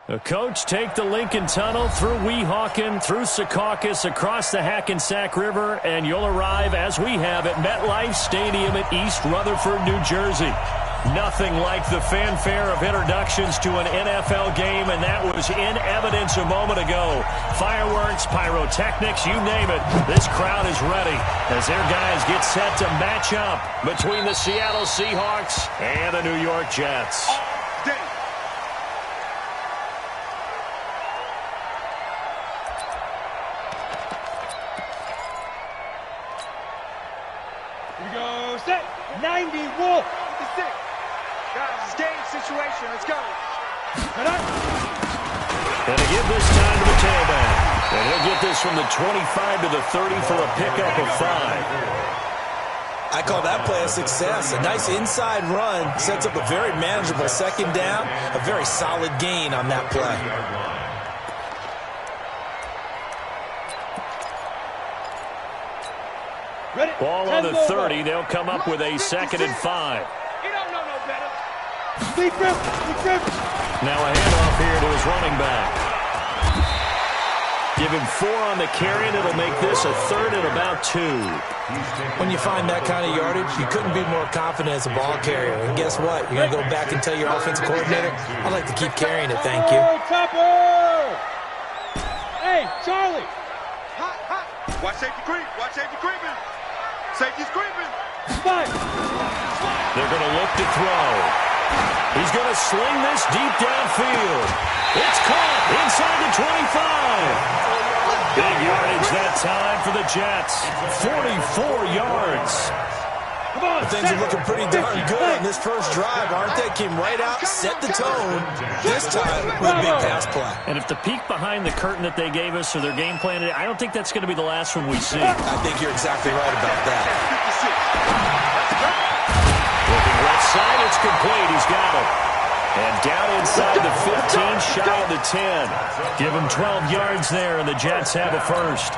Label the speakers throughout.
Speaker 1: The coach take the Lincoln Tunnel through Weehawken, through Secaucus, across the Hackensack River, and you'll arrive, as we have, at MetLife Stadium in East Rutherford, New Jersey. Nothing like the fanfare of introductions to an NFL game, and that was in evidence a moment ago. Fireworks, pyrotechnics, you name it. This crowd is ready as their guys get set to match up between the Seattle Seahawks and the New York Jets.
Speaker 2: Here we go, set, 90, Wolf.
Speaker 3: Guys, it's game situation. Let's go.
Speaker 1: And to give this time to the tailback. And he'll get this from the 25 to the 30 for a pickup of 5.
Speaker 4: I call that play a success. A nice inside run sets up a very manageable second down. A very solid gain on that play.
Speaker 1: Ball on the 30. They'll come up with a 2nd and 5.
Speaker 3: You don't know no better.
Speaker 1: Now a handoff here to his running back. Give him 4 on the carry, and it'll make this a 3rd and about 2.
Speaker 4: When you find that kind of yardage, you couldn't be more confident as a ball carrier. And guess what? You're going to go back and tell your offensive coordinator, I'd like to keep carrying it, thank you.
Speaker 2: Hey, Charlie.
Speaker 3: Watch safety creep. Watch safety creeping. Safety's creeping.
Speaker 1: They're going to look to throw. He's going to sling this deep downfield. It's caught inside the 25. Big yardage that time for the Jets. 44 yards.
Speaker 4: Things are looking pretty darn good on this first drive, aren't they? Came right out, set the tone, this time with a big pass play.
Speaker 1: And if the peek behind the curtain that they gave us or their game plan, I don't think that's going to be the last one we see.
Speaker 4: I think you're exactly right about that.
Speaker 1: Looking left side, it's complete. He's got it. And down inside the 15, shy of the 10. Give him 12 yards there, and the Jets have a first.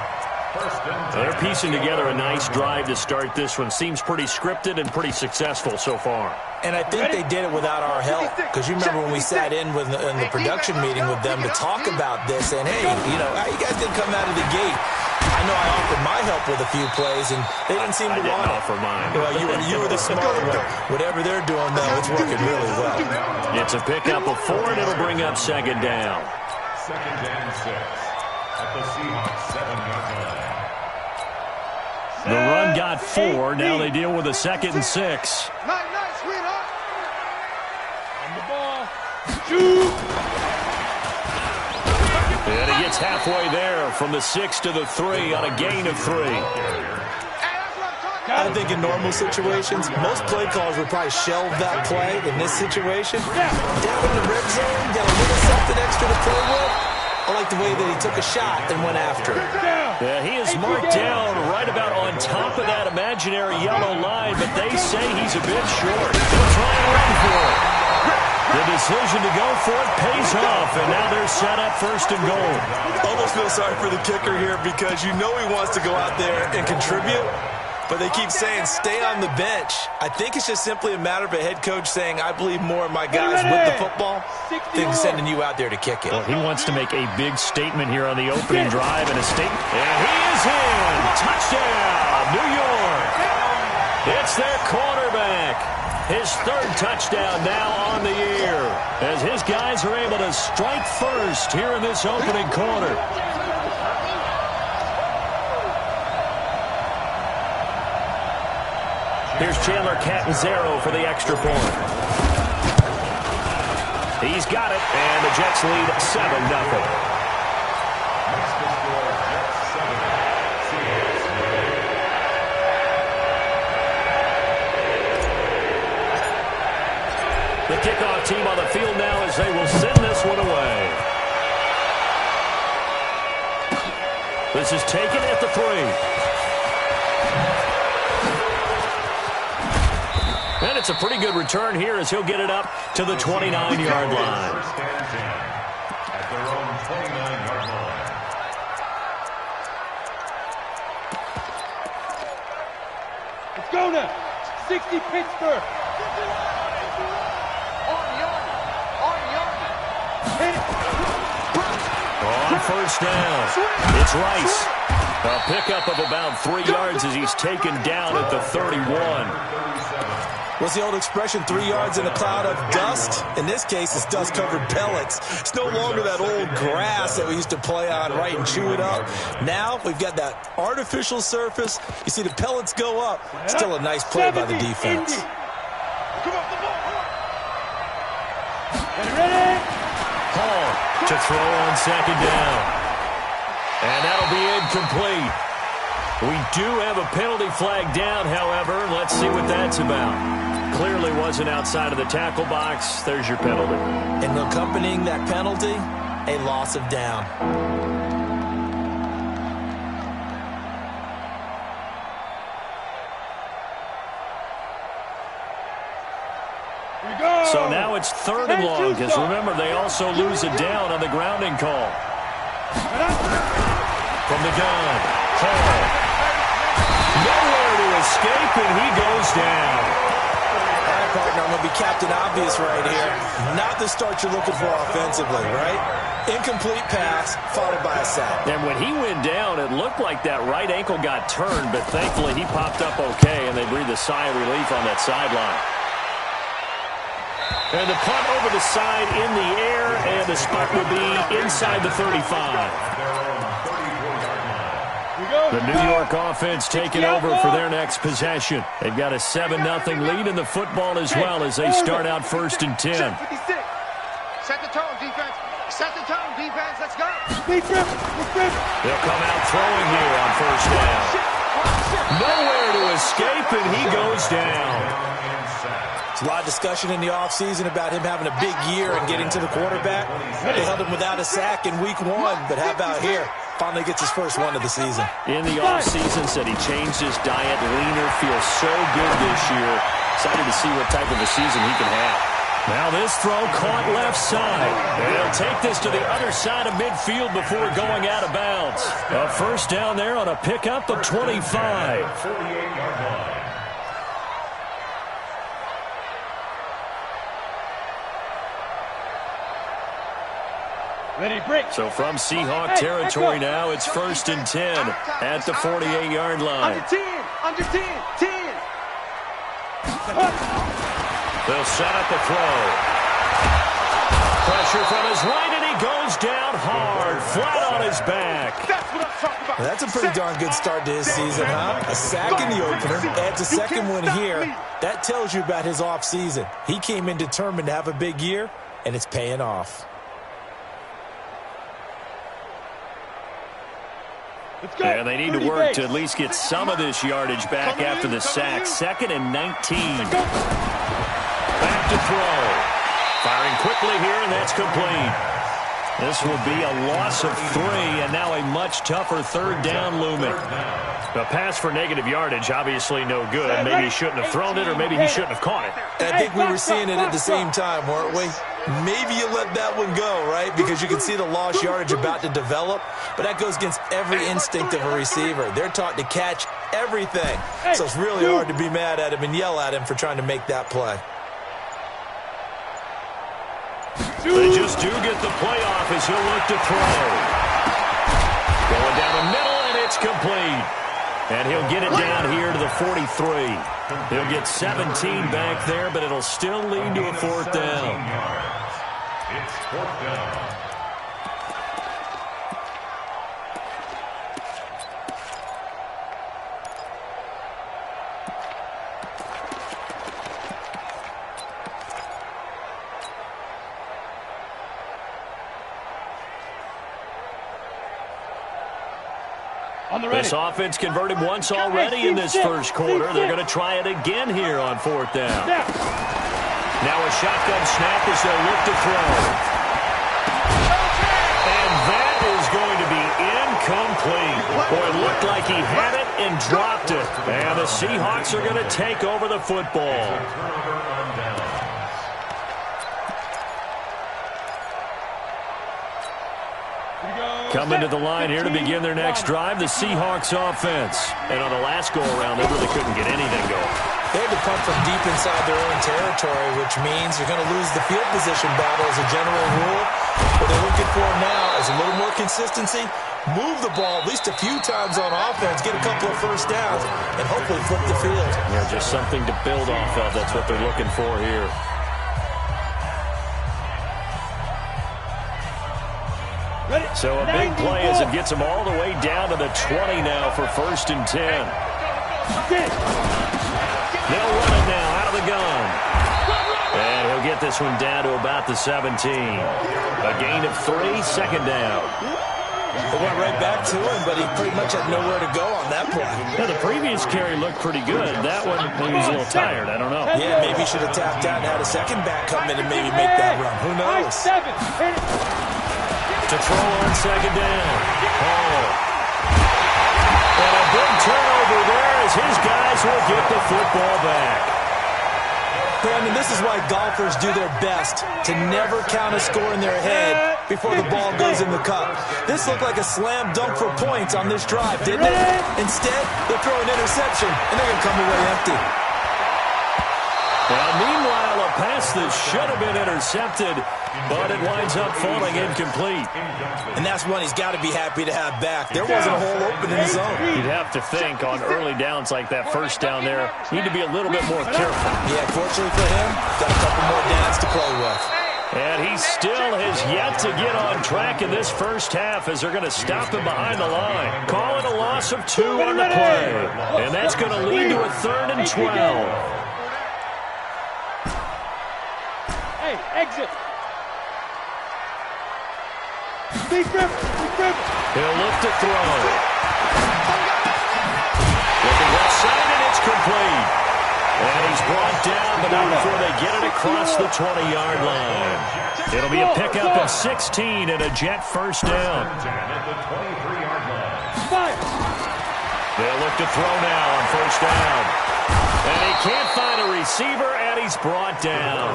Speaker 1: They're piecing together a nice drive to start this one. Seems pretty scripted and pretty successful so far.
Speaker 4: And I think they did it without our help. Because you remember when we sat in the production meeting with them to talk about this. And, hey, you know, how you guys didn't come out of the gate. I know I offered my help with a few plays, and they didn't seem to want it.
Speaker 1: I didn't offer mine.
Speaker 4: Well, you were the smart one. Whatever they're doing, though, it's working really well.
Speaker 1: It's a pickup of 4, and it'll bring up 2nd down.
Speaker 5: 2nd and 6 at the Seahawks 7-yard line.
Speaker 1: The run got 4. Now they deal with a 2nd and 6.
Speaker 3: Nice, sweetheart.
Speaker 2: On the ball. Shoot.
Speaker 1: And he gets halfway there from the 6 to the 3 on a gain of 3.
Speaker 4: I think in normal situations, most play callers would probably shelve that play. In this situation, down in the red zone, got a little something extra to play with. I like the way that he took a shot and went after it.
Speaker 1: Yeah, he is marked down right about on top of that imaginary yellow line, but they say he's a bit short. They'll try and run for it. The decision to go for it pays off, and now they're set up 1st and goal.
Speaker 4: Almost feel sorry for the kicker here because you know he wants to go out there and contribute, but they keep saying stay on the bench. I think it's just simply a matter of a head coach saying I believe more in my guys with the football than sending you out there to kick it.
Speaker 1: Well, he wants to make a big statement here on the opening drive, and a statement. And he is in. Touchdown, New York. It's their quarterback. His 3rd touchdown now on the year as his guys are able to strike first here in this opening quarter. Here's Chandler Catanzaro for the extra point. He's got it, and the Jets lead 7-0. The kickoff team on the field now as they will send this one away. This is taken at the 3. And it's a pretty good return here as he'll get it up to the 29-yard line.
Speaker 5: At their own 29-yard line.
Speaker 2: Let's go now. 60 Pittsburgh.
Speaker 3: On the army.
Speaker 2: Hit it.
Speaker 1: On first down, it's Rice. A pickup of about 3 yards as he's taken down at the 31.
Speaker 4: What's the old expression, 3 yards in a cloud of dust? In this case, it's dust-covered pellets. It's no longer that old grass that we used to play on, right, and chew it up. Now we've got that artificial surface. You see the pellets go up. Still a nice play by the defense.
Speaker 1: Hall to throw on second down. And that'll be incomplete. We do have a penalty flag down, however. Let's see what that's about. Clearly wasn't outside of the tackle box. There's your penalty.
Speaker 4: And accompanying that penalty, a loss of down.
Speaker 1: So now it's 3rd and long, because remember, they also lose a down on the grounding call. From the gun, Hall. Nowhere to escape, and he goes down.
Speaker 4: All right, partner, I'm going to be Captain Obvious right here. Not the start you're looking for offensively, right? Incomplete pass, followed by a sack.
Speaker 1: And when he went down, it looked like that right ankle got turned, but thankfully he popped up okay, and they breathed a sigh of relief on that sideline. And the punt over the side in the air, and the spot will be inside the 35. The New York offense taking over for their next possession. They've got a 7-0 lead in the football as well as they start out 1st and 10.
Speaker 3: Set the tone, defense. Set the tone, defense. Let's go.
Speaker 1: They'll come out throwing here on first down. Nowhere to escape, and he goes down.
Speaker 4: A lot of discussion in the offseason about him having a big year and getting to the quarterback. They held him without a sack in week 1, but how about here? Finally gets his first one of the season.
Speaker 1: In the offseason, said he changed his diet, leaner, feels so good this year. Excited to see what type of a season he can have. Now this throw caught left side. They'll take this to the other side of midfield before going out of bounds. A first down there on a pickup of 25.
Speaker 5: 48-yard line.
Speaker 1: So from Seahawk territory now, it's 1st and 10 at the 48-yard line.
Speaker 3: Under 10.
Speaker 1: They'll set up a throw. Pressure from his right, and he goes down hard, flat on his back.
Speaker 3: That's what I'm talking about.
Speaker 4: That's a pretty darn good start to his season, huh? A sack in the opener, adds a second one here. That tells you about his offseason. He came in determined to have a big year, and it's paying off.
Speaker 1: And they need to work to at least get some of this yardage back after the sack. 2nd and 19. Back to throw. Firing quickly here, and that's complete. This will be a loss of 3, and now a much tougher 3rd down looming. The pass for negative yardage, obviously no good. Maybe he shouldn't have thrown it, or maybe he shouldn't have caught it.
Speaker 4: I think we were seeing it at the same time, weren't we? Maybe you let that one go, right? Because you can see the lost yardage about to develop. But that goes against every instinct of a receiver. They're taught to catch everything. So it's really hard to be mad at him and yell at him for trying to make that play.
Speaker 1: They just do get the playoff as he'll look to throw. Going down the middle, and it's complete. And he'll get it down here to the 43. He'll get 17 back there, but it'll still lead to a 4th down.
Speaker 5: It's 4th down.
Speaker 1: This offense converted once already in this first quarter. They're going to try it again here on 4th down. Now a shotgun snap as they'll look to throw. And that is going to be incomplete. Boy, it looked like he had it and dropped it. And the Seahawks are going to take over the football. Coming to the line here to begin their next drive, the Seahawks offense. And on the last go-around, they really couldn't get anything going.
Speaker 4: They had to punt from deep inside their own territory, which means you're going to lose the field position battle as a general rule. What they're looking for now is a little more consistency, move the ball at least a few times on offense, get a couple of first downs, and hopefully flip the field.
Speaker 1: Yeah, just something to build off of. That's what they're looking for here. So a big play as it gets them all the way down to the 20 now for 1st and 10. They'll run it now out of the gun. And he'll get this one down to about the 17. A gain of 3, 2nd down.
Speaker 4: They went right back to him, but he pretty much had nowhere to go on that play.
Speaker 1: Yeah, the previous carry looked pretty good. That one, he was a little tired. I don't know.
Speaker 4: Yeah, maybe he should have tapped out and had a second back come in and maybe make that run. Who knows?
Speaker 1: To throw on 2nd down. Oh. And a big turnover there as his guys will get the football back.
Speaker 4: Brandon, this is why golfers do their best to never count a score in their head before the ball goes in the cup. This looked like a slam dunk for points on this drive, didn't it? Instead, they throw an interception, and they're going to come away empty.
Speaker 1: Well, meanwhile, a pass that should have been intercepted, but it winds up falling incomplete.
Speaker 4: And that's one he's got to be happy to have back. There wasn't a hole open in the zone.
Speaker 1: You'd have to think on early downs like that first down there, need to be a little bit more careful.
Speaker 4: Yeah, fortunately for him, got a couple more downs to play with.
Speaker 1: And he still has yet to get on track in this first half as they're going to stop him behind the line. Call it a loss of 2 on the play. And that's going to lead to a 3rd and 12.
Speaker 2: Hey, exit. Deep river.
Speaker 1: He'll look to throw. Looking left side, and it's complete. And he's brought down, but not before they get it across the 20-yard line. It'll be a pickup of 16 and a Jet first down. They'll look to throw now on 1st down. And he can't find a receiver, and he's brought down.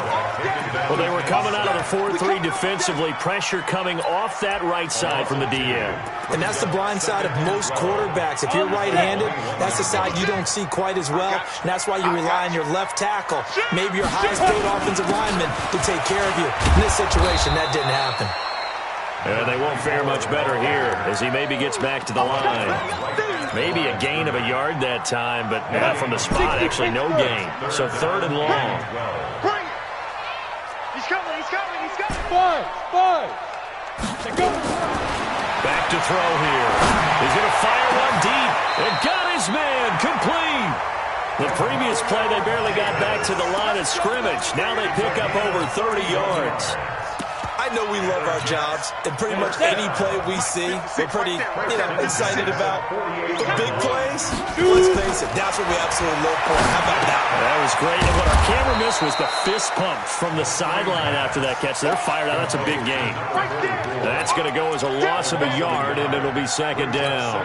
Speaker 1: Well, they were coming out of the 4-3 defensively. Pressure coming off that right side from the DM.
Speaker 4: And that's the blind side of most quarterbacks. If you're right-handed, that's the side you don't see quite as well. And that's why you rely on your left tackle, maybe your highest-paid offensive lineman, to take care of you. In this situation, that didn't happen.
Speaker 1: They won't fare much better here as he maybe gets back to the line. Maybe a gain of a yard that time, but not from the spot. Actually, no gain. So 3rd and long.
Speaker 3: He's coming.
Speaker 2: 5.
Speaker 1: Back to throw here. He's going to fire one deep. And got his man complete. The previous play, they barely got back to the line of scrimmage. Now they pick up over 30 yards.
Speaker 4: I know we love our jobs, and pretty much any play we see, we're pretty, excited about. The big plays, let's face it, that's what we absolutely live for. How about that one?
Speaker 1: That was great. And what our camera missed was the fist pump from the sideline after that catch. They're fired out. That's a big gain. That's going to go as a loss of a yard, and it'll be 2nd down.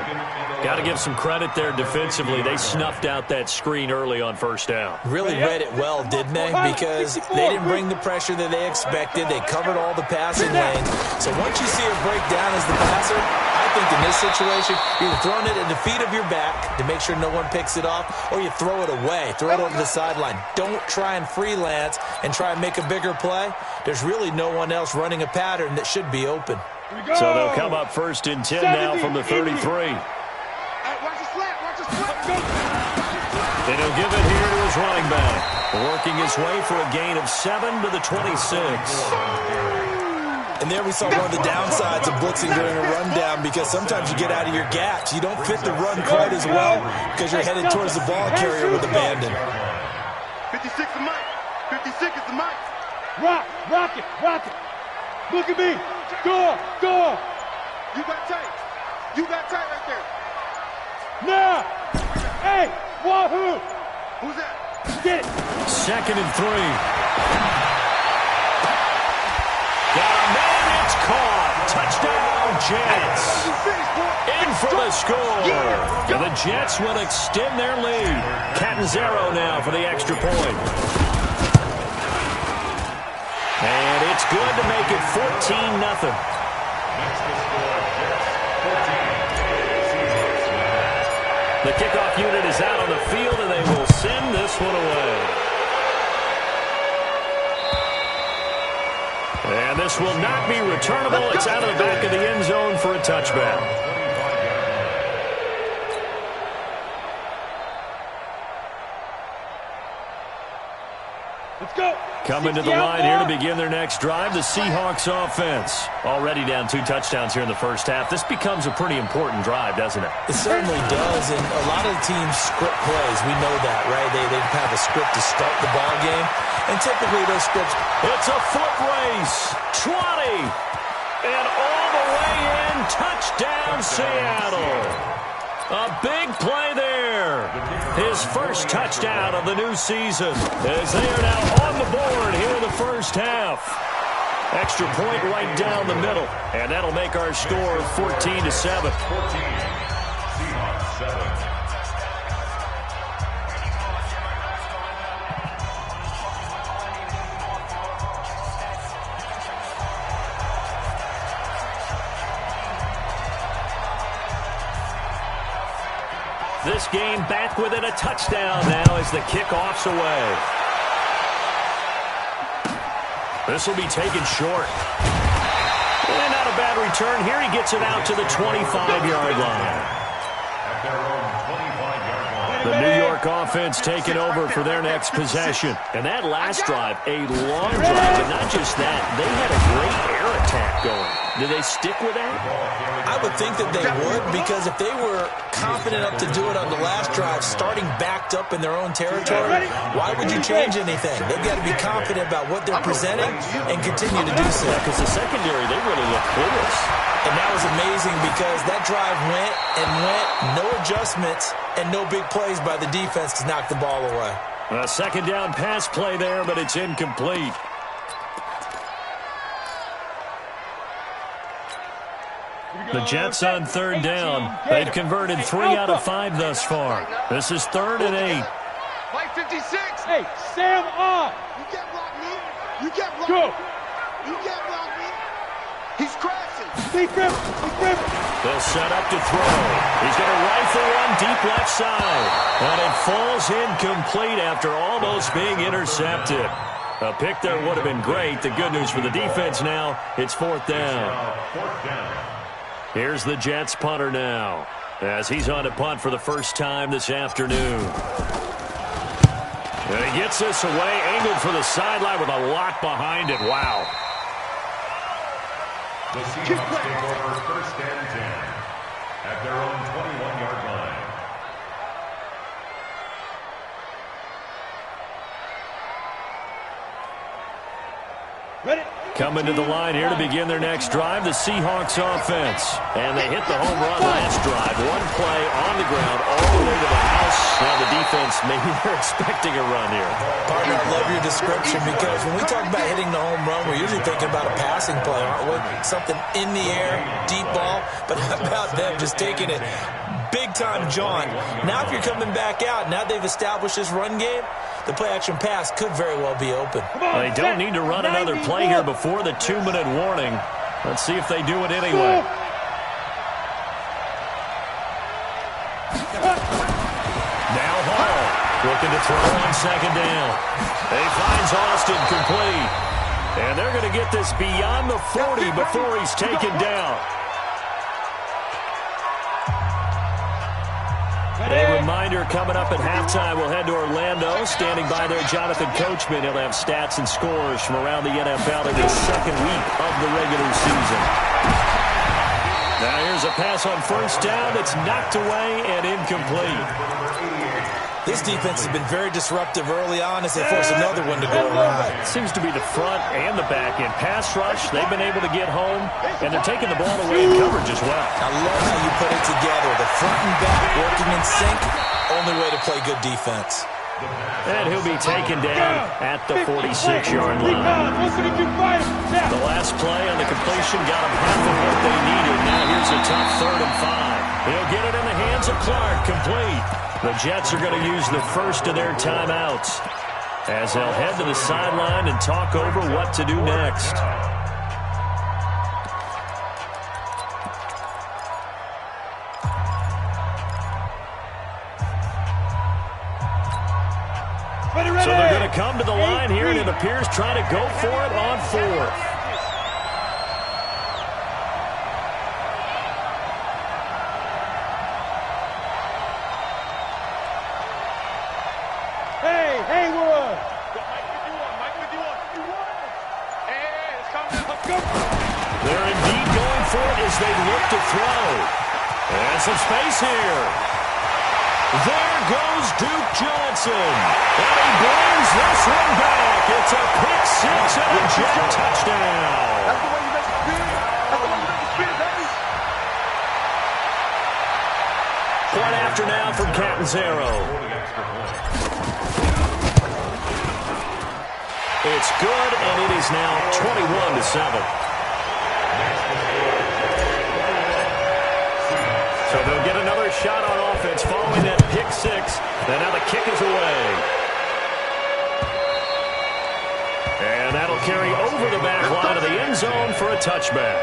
Speaker 1: Got to give some credit there defensively. They snuffed out that screen early on 1st down.
Speaker 4: Really read it well, didn't they? Because they didn't bring the pressure that they expected. They covered all the passing lanes. So once you see a breakdown as the passer, I think in this situation, you're throwing it at the feet of your back to make sure no one picks it off, or you throw it away, throw it over the sideline. Don't try and freelance and try and make a bigger play. There's really no one else running a pattern that should be open.
Speaker 1: So they'll come up 1st and 10 now from the 33. And he'll give it here to his running back. Working his way for a gain of 7 to the 26.
Speaker 4: And there we saw one of the downsides of blitzing during a rundown, because sometimes you get out of your gaps. You don't fit the run quite as well because you're headed towards the ball carrier with abandon.
Speaker 3: 56 is Mike. 56 is the Mike.
Speaker 2: Rock it. Look at me. Door.
Speaker 3: You got tight right there.
Speaker 2: Nah. Hey, wahoo.
Speaker 3: Who's that?
Speaker 2: Get it.
Speaker 1: 2nd and 3. Got a man, it's caught. Touchdown, Jets. In for the score. And the Jets will extend their lead. Catanzaro now for the extra point. And it's good to make it 14-0. The kickoff unit is out on the field, and they will send this one away. And this will not be returnable. It's out of the back of the end zone for a touchback.
Speaker 2: Let's go.
Speaker 1: Coming to the line here to begin their next drive, the Seahawks offense. Already down 2 touchdowns here in the first half. This becomes a pretty important drive, doesn't it?
Speaker 4: It certainly does, and a lot of the teams script plays. We know that, right? They have a script to start the ball game, and typically those scripts...
Speaker 1: It's a foot race. 20. And all the way in. Touchdown, Seattle. A big play there. His first touchdown of the new season as they are now on the board here in the first half. Extra point right down the middle, and that'll make our score 14-7.
Speaker 5: 14. Seahawks 7.
Speaker 1: This game back within a touchdown now as the kickoff's away. This will be taken short. And not a bad return. Here he gets it out to the 25-yard line.
Speaker 5: At their own 25-yard line.
Speaker 1: The New York offense taking over for their next possession. And that last drive, a long drive, but not just that. They had a great air attack going. Do they stick with that?
Speaker 4: I would think that they would, because if they were confident enough to do it on the last drive, starting backed up in their own territory, why would you change anything? They've got to be confident about what they're presenting and continue to do so.
Speaker 1: Because the secondary, they really look clueless.
Speaker 4: And that was amazing because that drive went and went, no adjustments, and no big plays by the defense to knock the ball away.
Speaker 1: A second down pass play there, but it's incomplete. The Jets on third down. They've converted 3 out of 5 thus far. This is 3rd and 8.
Speaker 3: Mike 56.
Speaker 2: Hey, Sam on.
Speaker 3: You can't block me. You can't block
Speaker 2: Go.
Speaker 3: me. You can't block me. He's crashing.
Speaker 2: Big grip. Big grip.
Speaker 1: They'll set up to throw. He's going to rifle one deep left side. And it falls incomplete after almost being intercepted. A pick there would have been great. The good news for the defense now, it's 4th down.
Speaker 5: 4th down.
Speaker 1: Here's the Jets punter now as he's on to punt for the first time this afternoon. And he gets this away, angled for the sideline with a lot behind it. Wow.
Speaker 5: The Seahawks take over 1st and 10 at their own 21-yard line.
Speaker 2: Ready?
Speaker 1: Coming to the line here to begin their next drive, the Seahawks offense. And they hit the home run last drive. One play on the ground all the way to the house. Now the defense, maybe they're expecting a run here.
Speaker 4: Partner, I love your description because when we talk about hitting the home run, we're usually thinking about a passing play, aren't we? Something in the air, deep ball. But how about them just taking it big-time jaunt? Now if you're coming back out, now they've established this run game, the play-action pass could very well be open.
Speaker 1: They don't need to run another play here before the 2-minute warning. Let's see if they do it anyway. Now Hall looking to throw on 2nd down. He finds Austin complete. And they're going to get this beyond the 40 before he's taken down. A reminder coming up at halftime, we'll head to Orlando. Standing by there, Jonathan Coachman. He'll have stats and scores from around the NFL in the 2nd week of the regular season. Now here's a pass on 1st down. It's knocked away and incomplete.
Speaker 4: This defense has been very disruptive early on as they force another one to go awry.
Speaker 1: Seems to be the front and the back end. Pass rush, they've been able to get home, and they're taking the ball away in coverage as well.
Speaker 4: I love how you put it together. The front and back working in sync. Only way to play good defense.
Speaker 1: And he'll be taken down at the 46-yard line. The last play on the completion got him half of what they needed. Now here's a tough 3rd and 5. He'll get it in the hands of Clark, complete. The Jets are going to use the first of their timeouts as they'll head to the sideline and talk over what to do next. So they're going to come to the line here, and it appears trying to go for it on 4th. They're indeed going for it as they look to throw. And some space here. There goes Duke Johnson. And he brings this one back. It's a pick six and a Jet touchdown.
Speaker 3: That's the way you make it spin. That's the way you make it spin, baby.
Speaker 1: Point after now from Catanzaro. It's good, and it is now 21-7. So they'll get another shot on offense following that pick six. And now the kick is away. And that'll carry over the back line of the end zone for a touchback.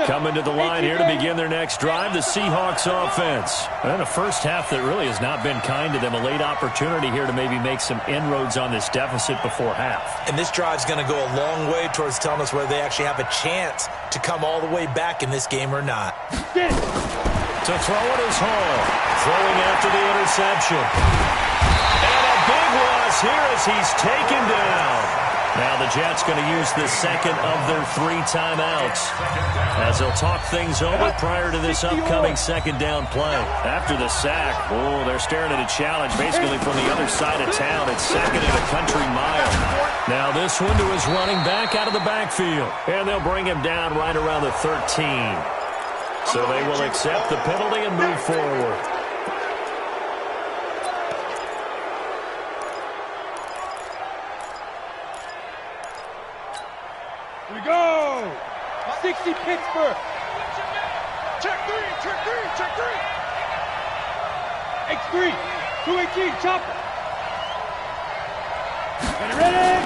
Speaker 1: Coming to the line here to begin their next drive, the Seahawks offense. And a first half that really has not been kind to them. A late opportunity here to maybe make some inroads on this deficit before half.
Speaker 4: And this drive's going to go a long way towards telling us whether they actually have a chance to come all the way back in this game or not.
Speaker 1: To throw it is Hall. Throwing after the interception. And a big loss here as he's taken down. Now the Jets going to use the second of their 3 timeouts as they'll talk things over prior to this upcoming second down play. After the sack, they're staring at a challenge basically from the other side of town. It's second and a country mile. Now this one to his running back out of the backfield. And they'll bring him down right around the 13. So they will accept the penalty and move forward.
Speaker 2: We go! 60 Pittsburgh!
Speaker 3: Check three.
Speaker 2: X3! 218, chopper! Ready?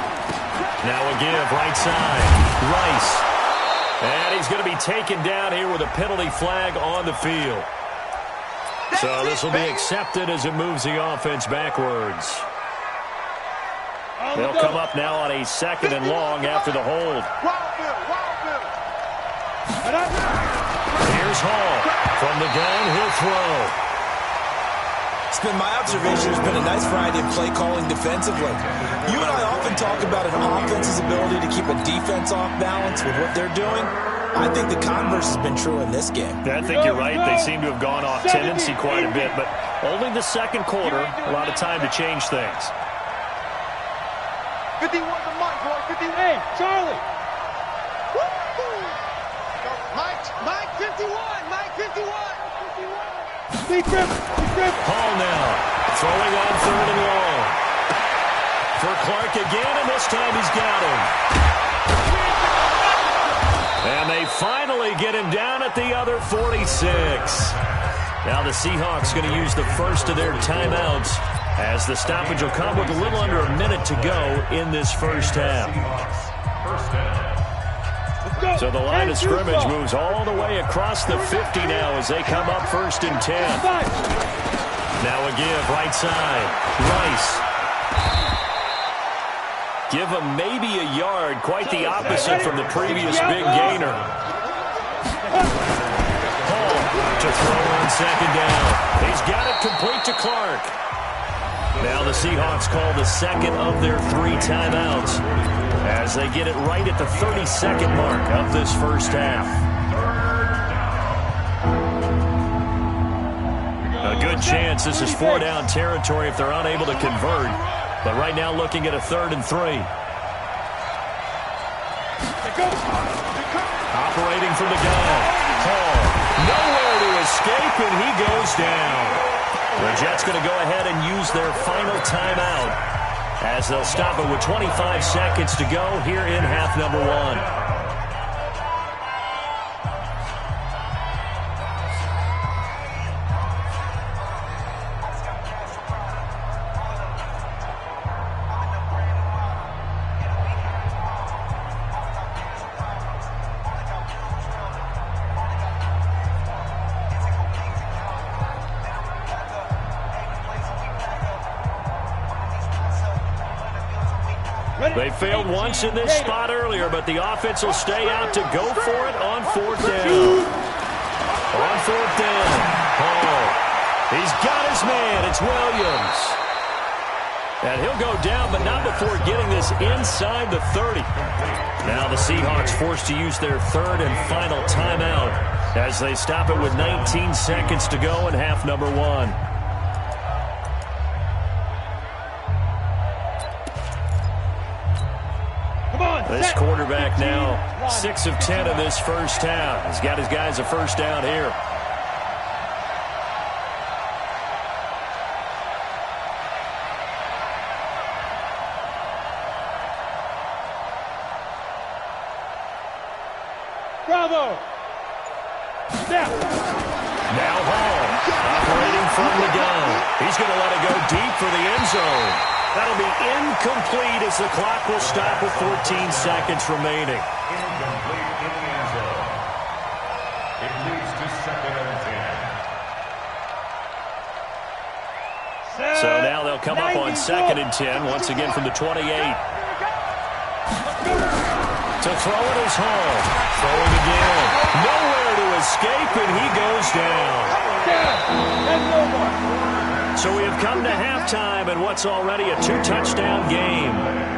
Speaker 1: Now a give, right side. Rice. And he's going to be taken down here with a penalty flag on the field. So this will be accepted as it moves the offense backwards. They'll come up now on a second and long after the hold. Here's Hall. From the gun, he'll throw.
Speaker 4: It's been my observation there's been a nice variety of play calling defensively. You and I often talk about an offense's ability to keep a defense off balance with what they're doing. I think the converse has been true in this game.
Speaker 1: I think you're right. They seem to have gone off tendency quite a bit, but only the second quarter, a lot of time to change things.
Speaker 3: 51 to Mike, boy. 50.
Speaker 2: Hey, Charlie!
Speaker 3: Mike 51. Mike 51.
Speaker 2: Big grip.
Speaker 1: Hall now, throwing on third and long. For Clark again, and this time he's got him. And they finally get him down at the other 46. Now the Seahawks going to use the first of their timeouts as the stoppage will come with a little under a minute to go in this first half. So the line of scrimmage moves all the way across the 50 now as they come up first and 10. Now a give, right side. Rice. Give him maybe a yard, quite the opposite from the previous big gainer. Hall to throw on second down. He's got it complete to Clark. Now the Seahawks call the second of their 3 timeouts as they get it right at the 32nd mark of this first half. A good chance this is 4-down territory if they're unable to convert. But right now looking at a 3rd and 3. Operating from the gun. Hall. Nowhere to escape, and he goes down. The Jets going to go ahead and use their final timeout as they'll stop it with 25 seconds to go here in half number 1. They failed once in this spot earlier, but the offense will stay out to go for it on 4th down. On 4th down, Hall. He's got his man. It's Williams. And he'll go down, but not before getting this inside the 30. Now the Seahawks forced to use their third and final timeout as they stop it with 19 seconds to go in half number one. This quarterback now 6 of 10 in this first half. He's got his guys a first down here.
Speaker 2: Bravo!
Speaker 1: Now Hall, operating from the gun. He's going to let it go deep for the end zone. That'll be incomplete as the clock will stop with 14 seconds remaining.
Speaker 5: Incomplete in the end zone. It leads to 2nd and 10.
Speaker 1: So now they'll come up on 2nd and 10, once again from the 28. To throw it is Hall. Throwing again. Nowhere to escape, and he goes down. So we have come to halftime in what's already a 2-touchdown game.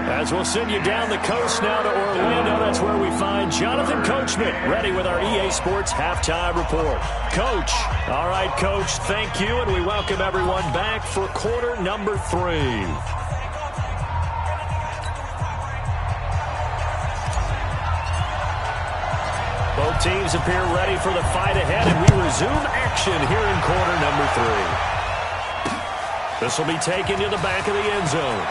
Speaker 1: As we'll send you down the coast now to Orlando, that's where we find Jonathan Coachman ready with our EA Sports Halftime Report. Coach. All right, Coach, thank you, and we welcome everyone back for quarter number 3. Both teams appear ready for the fight ahead, and we resume action here in quarter number 3. This will be taken to the back of the end zone.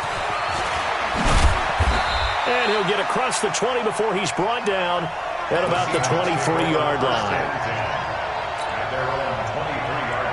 Speaker 1: And he'll get across the 20 before he's brought down at about the 23-yard line.
Speaker 5: At their own 23-yard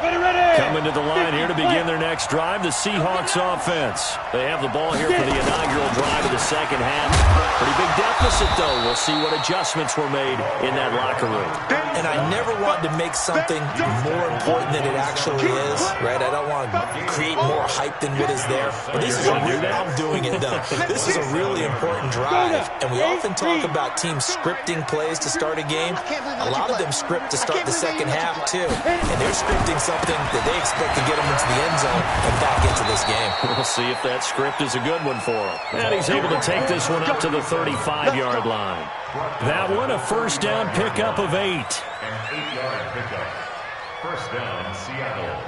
Speaker 5: line.
Speaker 2: Ready!
Speaker 1: Coming to the line here to begin their next drive, the Seahawks offense. They have the ball here for the inaugural drive of the second half. Pretty big deficit, though. We'll see what adjustments were made in that locker room.
Speaker 4: And I never want to make something more important than it actually is, right? I don't want to create more hype than what is there. But this is I'm doing it, though. This is a really important drive. And we often talk about teams scripting plays to start a game. A lot of them script to start the second half, too. And they're scripting something that they expect to get them into the end zone and back into this game.
Speaker 1: We'll see if that script is a good one for him. And he's able to take this one up to the 35-yard line. That one, a first down pickup of 8.
Speaker 5: An 8-yard pickup. First down, Seattle.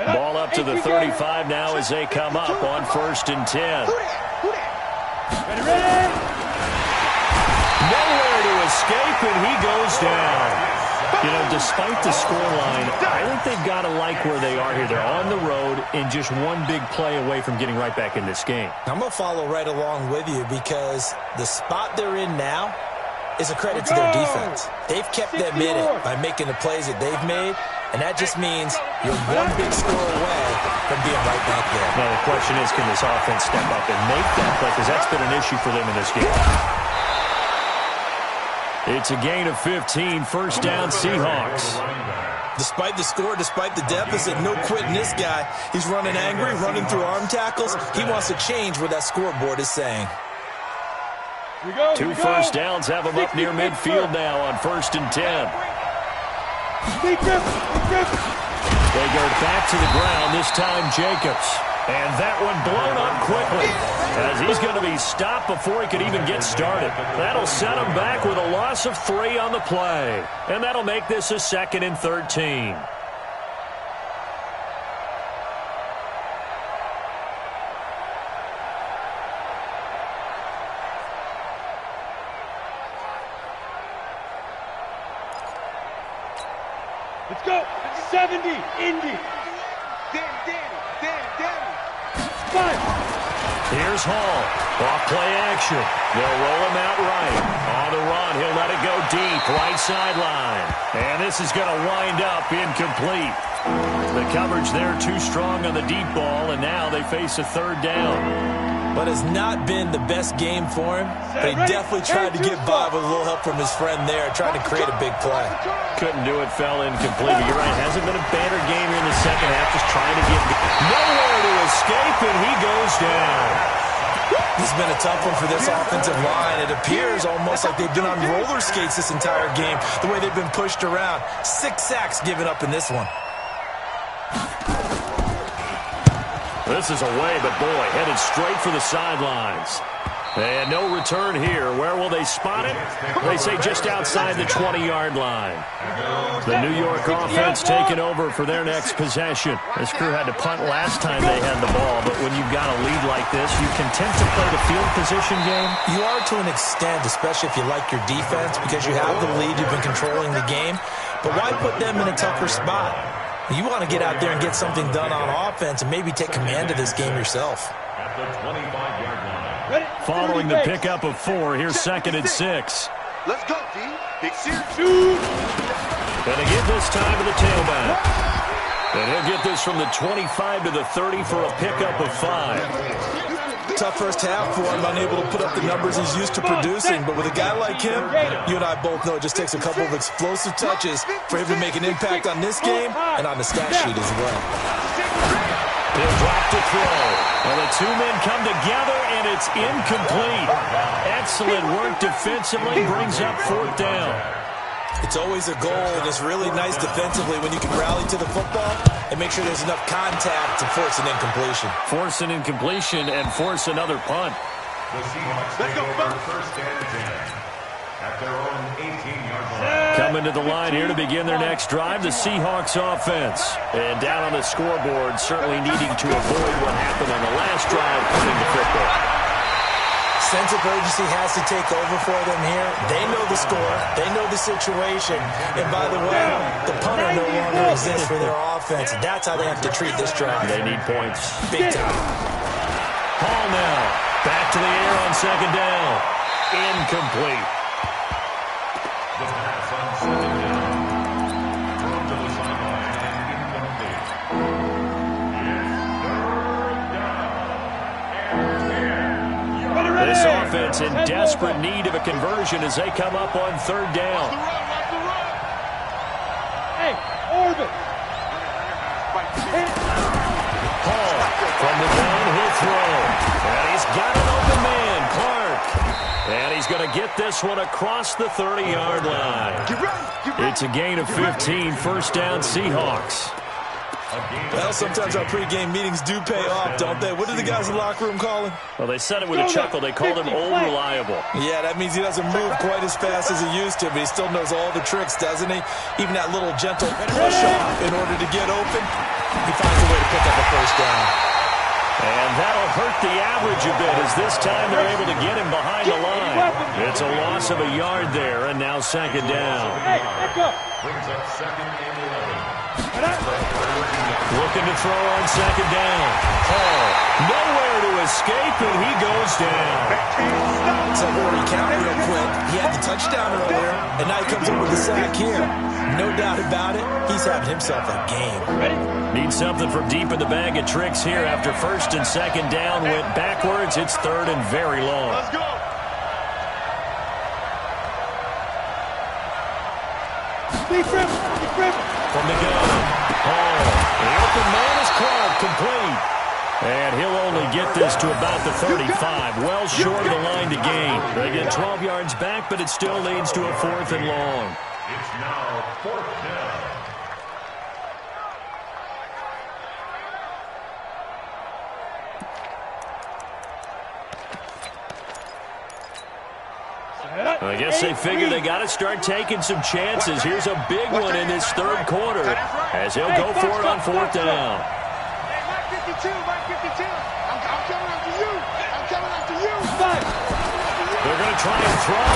Speaker 1: Ball up to the 35 now as they come up on 1st and 10.
Speaker 2: Ready!
Speaker 1: Nowhere to escape, and he goes down. You know, despite the scoreline, I think they've got to like where they are here. They're on the road and just one big play away from getting right back in this game.
Speaker 4: I'm going to follow right along with you because the spot they're in now is a credit to their defense. They've kept them in it by making the plays that they've made, and that just means you're one big score away from being right back there.
Speaker 1: Now, the question is, can this offense step up and make that play? Because that's been an issue for them in this game. It's a gain of 15, first down Seahawks.
Speaker 4: Despite the score, despite the deficit, no quitting this guy. He's running angry, running through arm tackles. He wants to change what that scoreboard is saying.
Speaker 1: 2 first downs have him up near midfield now on 1st and 10. They go back to the ground, this time Jacobs. And that one blown up quickly as he's going to be stopped before he could even get started. That'll set him back with a loss of 3 on the play. And that'll make this a 2nd and 13.
Speaker 2: Let's go. 70. Indy.
Speaker 1: Here's Hall. Off play action. They'll roll him out right. On the run, he'll let it go deep. Right sideline. And this is going to wind up incomplete. The coverage there too strong on the deep ball, and now they face a 3rd down.
Speaker 4: But it's not been the best game for him. But he definitely tried to get by with a little help from his friend there, trying to create a big play.
Speaker 1: Couldn't do it, fell incomplete. You're right, hasn't been a banner game here in the second half, just trying to get nowhere to escape, and he goes goes down.
Speaker 4: This has been a tough one for this offensive line. It appears almost like they've been on roller skates this entire game, the way they've been pushed around. 6 sacks given up in this one.
Speaker 1: This is away, but boy, headed straight for the sidelines. And no return here. Where will they spot it? They say just outside the 20-yard line. The New York offense taking over for their next possession. This crew had to punt last time they had the ball, but when you've got a lead like this, you content to play the field position game?
Speaker 4: You are to an extent, especially if you like your defense, because you have the lead, you've been controlling the game. But why put them in a tougher spot? You want to get out there and get something done on offense and maybe take command of this game yourself.
Speaker 5: At the 25-yard line.
Speaker 1: Following the pickup of 4, here's 2nd and 6.
Speaker 3: Let's go, D. Big series.
Speaker 1: Gonna give this time to the tailback. And he'll get this from the 25 to the 30 for a pickup of 5.
Speaker 4: Tough first half for him, unable to put up the numbers he's used to producing. But with a guy like him, you and I both know it just takes a couple of explosive touches for him to make an impact on this game and on the stat sheet as well.
Speaker 1: He'll drop to throw. And the 2 men come together, and it's incomplete. Excellent work defensively, brings up 4th down.
Speaker 4: It's always a goal, and it's really nice defensively when you can rally to the football and make sure there's enough contact to force an incompletion.
Speaker 1: Force an incompletion and force another punt.
Speaker 5: The Seahawks take over 1st and 10 at their own 18-yard line.
Speaker 1: Coming to the line here to begin their next drive, the Seahawks offense. And down on the scoreboard, certainly needing to avoid what happened on the last drive, putting the football.
Speaker 4: Sense of urgency has to take over for them here. They know the score. They know the situation. And by the way, the punter no longer exists for their offense. That's how they have to treat this drive.
Speaker 1: They need points.
Speaker 4: Big time.
Speaker 1: Hall now. Back to the air on 2nd down. Incomplete.
Speaker 5: The pass on 2nd down. Thrown to the sideline and incomplete. It's 3rd down and 10.
Speaker 1: This offense in desperate need of a conversion as they come up on 3rd down.
Speaker 2: Hey, Orbit.
Speaker 1: Hall from the gun, he'll throw. And he's got an open man, Clark. And he's going to get this one across the 30-yard line. It's a gain of 15, 1st down Seahawks.
Speaker 4: Well, sometimes our pregame meetings do pay off, don't they? What do the guys in the locker room call him?
Speaker 1: Well, they said it with a chuckle. They called him old reliable.
Speaker 4: Yeah, that means he doesn't move quite as fast as he used to, but he still knows all the tricks, doesn't he? Even that little gentle push-off in order to get open, he finds a way to pick up a 1st down.
Speaker 1: And that'll hurt the average a bit as this time they're able to get him behind the line. It's a loss of a yard there, and now 2nd down.
Speaker 2: Hey, back up.
Speaker 5: Brings up 2nd and 11.
Speaker 1: Looking to throw on 2nd down. Hall, nowhere to escape, and he goes down.
Speaker 4: So we'll recount real quick. He had the touchdown earlier, and now he comes up with the sack here. No doubt about it, he's having himself a game.
Speaker 1: Need something from deep in the bag of tricks here after 1st and 2nd down went backwards. It's 3rd and very long.
Speaker 3: Let's go.
Speaker 1: From the gun, Hall. The open man is Clark, complete. And he'll only get this to about the 35, well short of the line to gain. They get 12 yards back, but it still leads to a 4th and long.
Speaker 5: It's now 4th down.
Speaker 1: I guess they figure they got to start taking some chances. Here's a big one in this 3rd quarter as he'll go for it on 4th down.
Speaker 3: Hey, Mike 52, Mike 52. I'm coming after you. I'm coming after you.
Speaker 1: They're going to try and throw.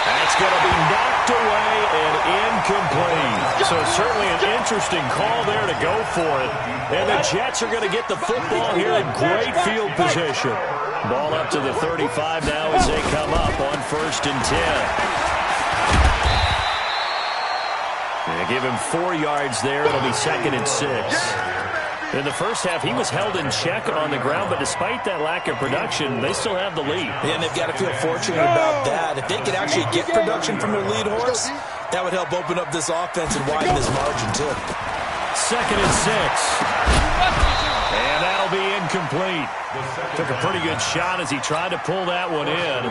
Speaker 1: That's going to be knocked away and incomplete. So certainly an interesting call there to go for it. And the Jets are going to get the football here in great field position. Ball up to the 35 now as they come up on 1st and 10. They give him 4 yards there. It'll be 2nd and 6. In the first half, he was held in check on the ground, but despite that lack of production, they still have the lead.
Speaker 4: And they've got to feel fortunate about that. If they could actually get production from their lead horse, that would help open up this offense and widen this margin, too.
Speaker 1: 2nd and 6. And that'll incomplete. Took a pretty good shot as he tried to pull that one in.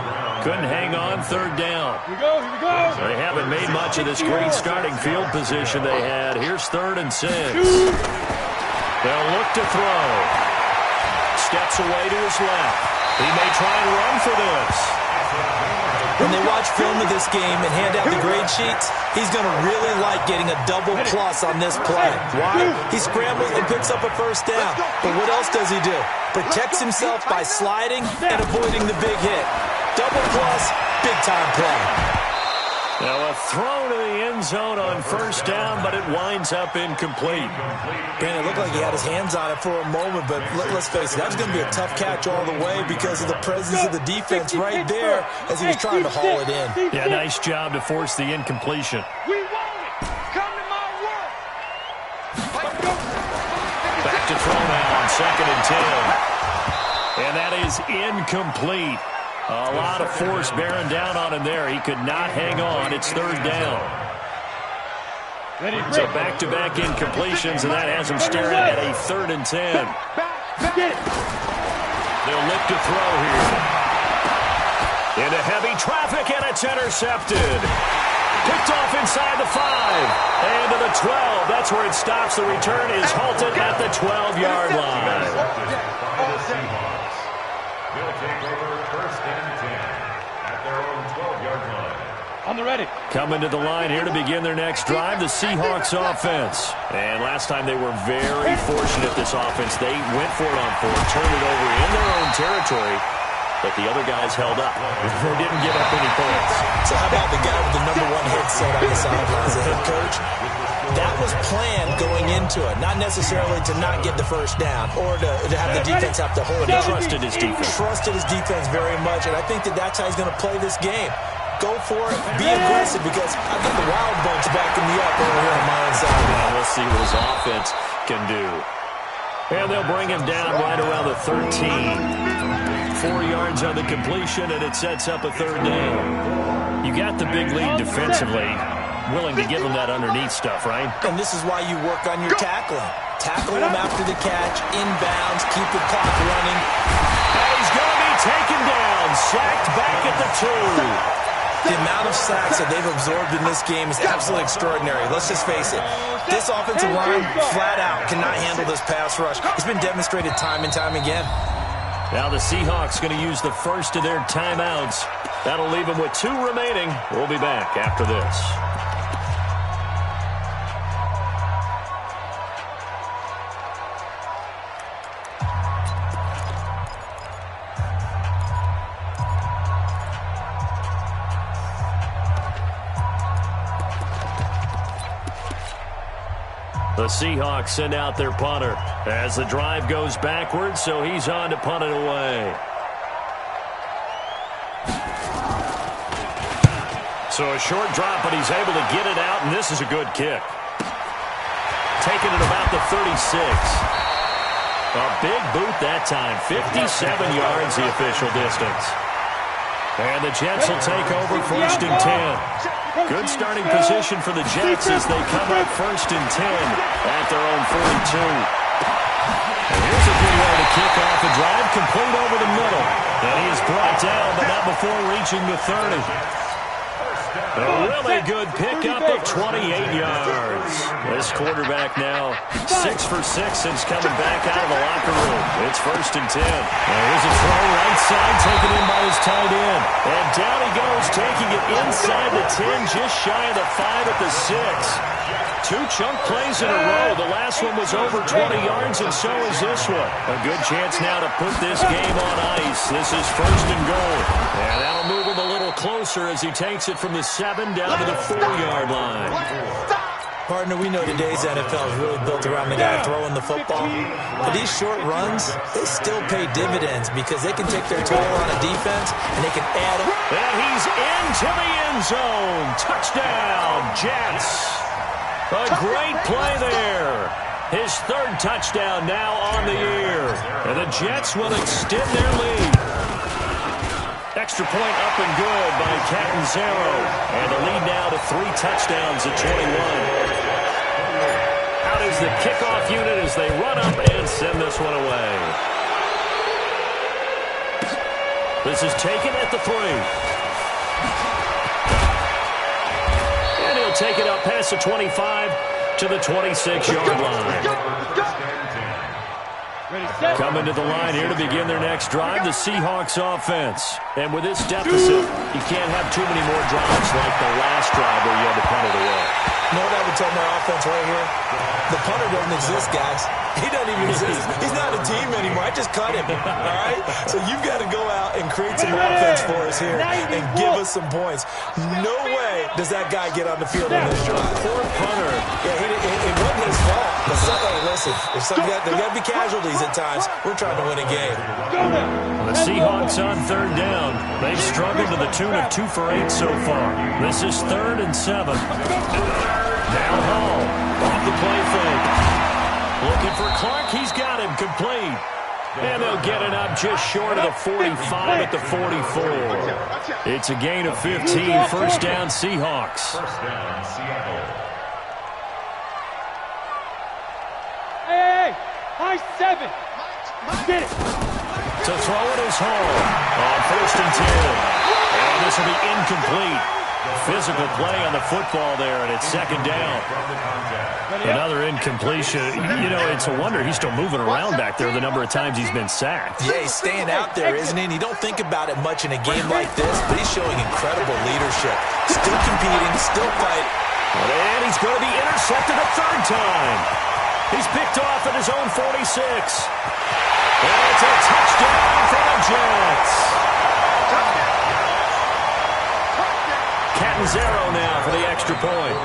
Speaker 1: Couldn't hang on, third down.
Speaker 2: Here we go, here we go.
Speaker 1: They haven't made much of this great starting field position they had. Here's 3rd and 6. They'll look to throw. Steps away to his left. He may try and run for this.
Speaker 4: When they watch film of this game and hand out the grade sheets, he's going to really like getting a double plus on this play. Why? He scrambles and picks up a first down. But what else does he do? Protects himself by sliding and avoiding the big hit. Double plus, big-time play.
Speaker 1: Now a throw to the end zone on first down, but it winds up incomplete.
Speaker 4: Brandon, it looked like he had his hands on it for a moment, but let's face it, that was going to be a tough catch all the way because of the presence of the defense right there as he was trying to haul it in.
Speaker 1: Yeah, nice job to force the incompletion.
Speaker 3: We want it. Come to my work.
Speaker 1: Back to throw now on 2nd and 10. And that is incomplete. A lot of force bearing down on him there. He could not hang on. It's 3rd down. So back-to-back incompletions, and that has him staring at a 3rd and 10. They'll look to throw here. Into heavy traffic, and it's intercepted. Picked off inside the 5. And to the 12. That's where it stops. The return is halted at the 12-yard line.
Speaker 5: They'll take over 1st and 10 at their own 12-yard line.
Speaker 2: On the ready.
Speaker 1: Coming to the line here to begin their next drive, the Seahawks offense. And last time they were very fortunate, this offense. They went for it on 4th, turned it over in their own territory, but the other guys held up. They didn't give up any points.
Speaker 4: So how about the guy with the #1 headset on the sidelines, the head coach? That was planned going into it, not necessarily to not get the first down or to have the defense have to hold it.
Speaker 1: He trusted his defense.
Speaker 4: Trusted his defense very much, and I think that's how he's going to play this game. Go for it, be aggressive, because I've got the wild bunch backing me up over here on my own side.
Speaker 1: We'll see what his offense can do. And they'll bring him down right around the 13. 4 yards on the completion, and it sets up a 3rd down. You got the big lead defensively. Willing to give him that underneath stuff, right?
Speaker 4: And this is why you work on your tackling. Tackle him after the catch, inbounds, keep the clock running.
Speaker 1: And he's going to be taken down, sacked back at the 2.
Speaker 4: The amount of sacks that they've absorbed in this game is absolutely extraordinary. Let's just face it. This offensive line, flat out, cannot handle this pass rush. It's been demonstrated time and time again.
Speaker 1: Now the Seahawks going to use the first of their timeouts. That'll leave them with 2 remaining. We'll be back after this. The Seahawks send out their punter as the drive goes backwards, so he's on to punt it away. So a short drop, but he's able to get it out, and this is a good kick. Taking it about the 36. A big boot that time, 57 yards the official distance. And the Jets will take over 1st and 10. Good starting position for the Jets as they come up 1st and 10 at their own 42. And here's a good way to kick off a drive, complete over the middle. And he is brought down, but not before reaching the 30. A really good pickup of 28 yards. This quarterback now 6 for 6 since coming back out of the locker room. It's 1st and 10. And here's a throw right side taken in by his tight end. And down he goes, taking it inside the 10, just shy of the 5 at the 6. 2 chunk plays in a row. The last one was over 20 yards, and so is this one. A good chance now to put this game on ice. This is 1st and goal. And that'll move him a little closer as he takes it from the 7 down to the 4-yard line.
Speaker 4: Partner, we know today's NFL is really built around the guy throwing the football. But these short runs, they still pay dividends because they can take their toll on a defense and they can add up.
Speaker 1: And he's into the end zone. Touchdown, Jets. A great play there. His 3rd touchdown now on the year. And the Jets will extend their lead. Extra point up and good by Catanzaro. And the lead now to 3 touchdowns at 21. Out is the kickoff unit as they run up and send this one away. This is taken at the 3. And he'll take it up past the 25 to the 26-yard line. Coming to the line here to begin their next drive, the Seahawks offense. And with this deficit, you can't have too many more drives like the last drive where you had to punt it away.
Speaker 4: You know what I would tell my offense right here? The punter doesn't exist, guys. He doesn't even exist. He's not a team anymore. I just cut him, all right? So you've got to go out and create some offense for us here and give us some points. No way does that guy get on the field on this drive.
Speaker 1: Poor punter.
Speaker 4: Yeah, it wasn't his fault. But listen, there got to be casualties at times. We're trying to win a game.
Speaker 1: The Seahawks on 3rd down. They've struggled to the tune of 2 for 8 so far. This is 3rd and 7. Now Hall off the play fake. Looking for Clark. He's got him complete. And they'll get it up just short of the 45 at the 44. It's a gain of 15. First down, Seahawks.
Speaker 5: First down, Seattle.
Speaker 2: Hey, high 7. Get it.
Speaker 1: To throw it is Hall on 1st and 10. And this will be incomplete. Physical play on the football there, and it's 2nd down. Another incompletion. You know, it's a wonder he's still moving around back there the number of times he's been sacked.
Speaker 4: Yeah, he's staying out there, isn't he? And you don't think about it much in a game like this, but he's showing incredible leadership. Still competing, still fighting.
Speaker 1: And he's going to be intercepted a 3rd time. He's picked off at his own 46. And it's a touchdown for the Jets. Catanzaro now for the extra point.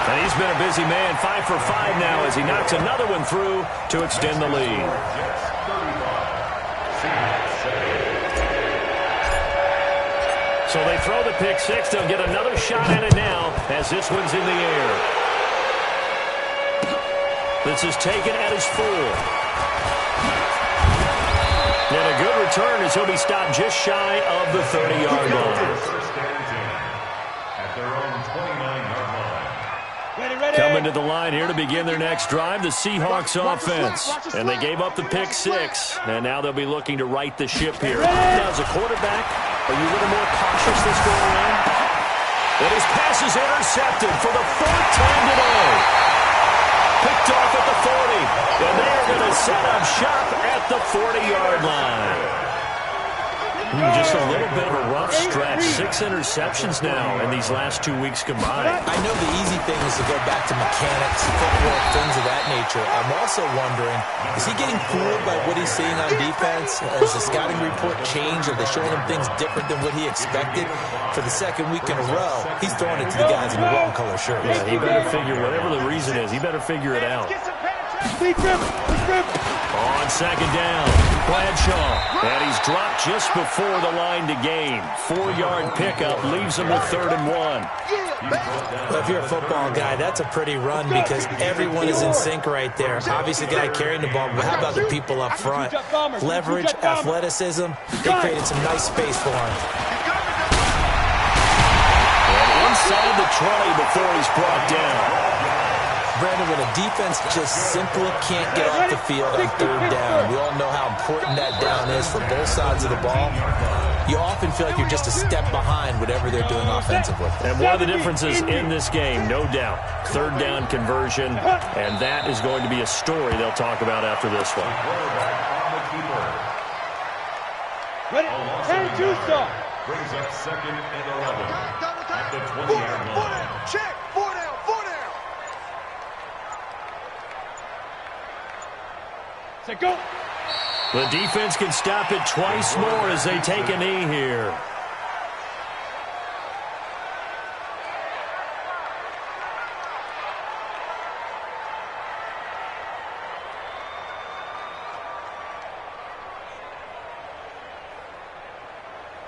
Speaker 1: And he's been a busy man, 5 for 5 now as he knocks another one through to extend the lead. So they throw the pick 6. They'll get another shot at it now as this one's in the air. This is taken at his 4. And a good return as he'll be stopped just shy of the 30-yard line.
Speaker 5: First and 10 at their own 29-yard line.
Speaker 1: Coming to the line here to begin their next drive, the Seahawks offense. And they gave up the pick 6, and now they'll be looking to right the ship here. Now, as a quarterback, are you a little more cautious this go around? And his pass is intercepted for the 4th time today. Picked off at the 40, and they're going to set up shop at the 40-yard line. Just a little bit of a rough stretch. 6 interceptions now in these last 2 weeks combined.
Speaker 4: I know the easy thing is to go back to mechanics, footwork, things of that nature. I'm also wondering, is he getting fooled by what he's seeing on defense? Has the scouting report changed? Are they showing him things different than what he expected? For the 2nd week in a row, he's throwing it to the guys in the wrong color shirts.
Speaker 1: Yeah, he better figure, whatever the reason is, he better figure it out. On 2nd down, Bradshaw. And he's dropped just before the line to gain. 4-yard pickup leaves him with 3rd and 1.
Speaker 4: Well, if you're a football guy, that's a pretty run because everyone is in sync right there. Obviously, the guy carrying the ball, but how about the people up front? Leverage, athleticism, they created some nice space for him.
Speaker 1: And inside the 20 before he's brought down.
Speaker 4: Brandon, when a defense just simply can't get off the field on 3rd down, we all know how important that down is for both sides of the ball. You often feel like you're just a step behind whatever they're doing offensively.
Speaker 1: And one of the differences in this game, no doubt, 3rd down conversion, and that is going to be a story they'll talk about after this one.
Speaker 2: Ready? 10-2 stop.
Speaker 5: Brings up 2nd and 11 at the 20-yard line.
Speaker 3: Check. 4 down. 4 down.
Speaker 2: Say go.
Speaker 1: The defense can stop it twice more as they take a knee here.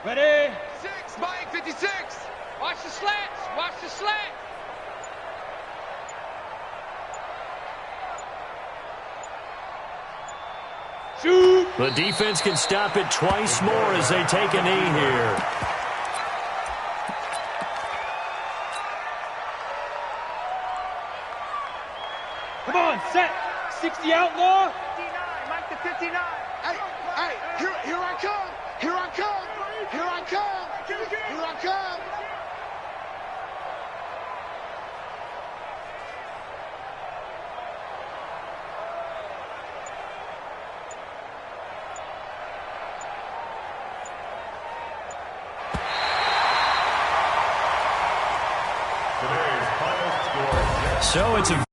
Speaker 2: Ready?
Speaker 3: 6, Mike, 56. Watch the slants. Watch the slant.
Speaker 2: Shoot.
Speaker 1: The defense can stop it twice more as they take a knee here.
Speaker 2: Come on, set. 60 outlaw.
Speaker 3: 59, Mike to 59. Hey, Hey, here I come. Here I come. Here I come. Here I come.
Speaker 5: Today's final score.
Speaker 1: So it's a